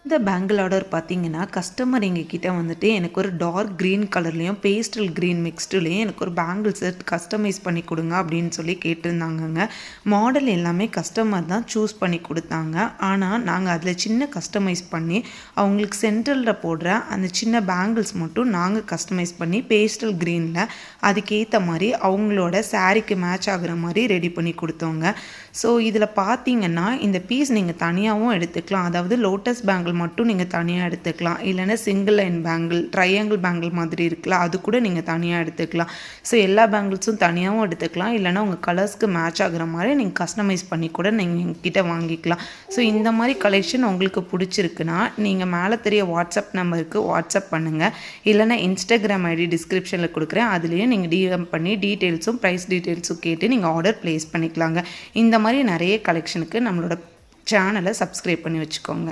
இந்த bangle order பார்த்தீங்கன்னா, customer எங்ககிட்ட வந்துட்டு எனக்கு ஒரு டார்க் க்ரீன் கலர்லேயும் பேஸ்டல் க்ரீன் மிக்ஸ்டுலேயும் எனக்கு ஒரு பேங்கிள் செட் கஸ்டமைஸ் பண்ணி கொடுங்க அப்படின்னு சொல்லி கேட்டிருந்தாங்கங்க. மாடல் எல்லாமே கஸ்டமர் தான் சூஸ் பண்ணி கொடுத்தாங்க. ஆனால் நாங்கள் அதில் சின்ன கஸ்டமைஸ் பண்ணி அவங்களுக்கு சென்ட்ரலில் போடுற அந்த சின்ன பேங்கிள்ஸ் மட்டும் நாங்கள் கஸ்டமைஸ் பண்ணி பேஸ்டல் க்ரீனில் அதுக்கேற்ற மாதிரி அவங்களோட சாரீக்கு மேட்ச் ஆகுற மாதிரி ரெடி பண்ணி கொடுத்தோங்க. ஸோ இதில் பார்த்தீங்கன்னா இந்த பீஸ் நீங்கள் தனியாகவும் எடுத்துக்கலாம். அதாவது லோட்டஸ் பேங்கிள் மட்டும் நீங்கள் தனியாக எடுத்துக்கலாம். இல்லைன்னா single line bangle, triangle bangle மாதிரி இருக்குல்ல, அது கூட நீங்கள் தனியாக எடுத்துக்கலாம். ஸோ எல்லா பேங்கிள்ஸும் தனியாகவும் எடுத்துக்கலாம். இல்லைனா உங்கள் கலர்ஸ்க்கு மேட்ச் ஆகுற மாதிரி நீங்கள் கஸ்டமைஸ் பண்ணி கூட நீங்கள் எங்ககிட்ட வாங்கிக்கலாம். ஸோ இந்த மாதிரி கலெக்ஷன் உங்களுக்கு பிடிச்சிருக்குன்னா நீங்கள் மேலே தெரிய வாட்ஸ்அப் நம்பருக்கு வாட்ஸ்அப் பண்ணுங்கள். இல்லைனா இன்ஸ்டாகிராம் ஐடி டிஸ்கிரிப்ஷனில் கொடுக்குறேன், அதுலேயும் நீங்கள் டிஎம் பண்ணி டீட்டெயில்ஸும் ப்ரைஸ் டீட்டெயில்ஸும் கேட்டு நீங்கள் ஆர்டர் ப்ளேஸ் பண்ணிக்கலாங்க. இந்த மாதிரி நிறைய கலெக்ஷனுக்கு நம்மளோட சேனலை சப்ஸ்கிரைப் பண்ணி வச்சுக்கோங்க.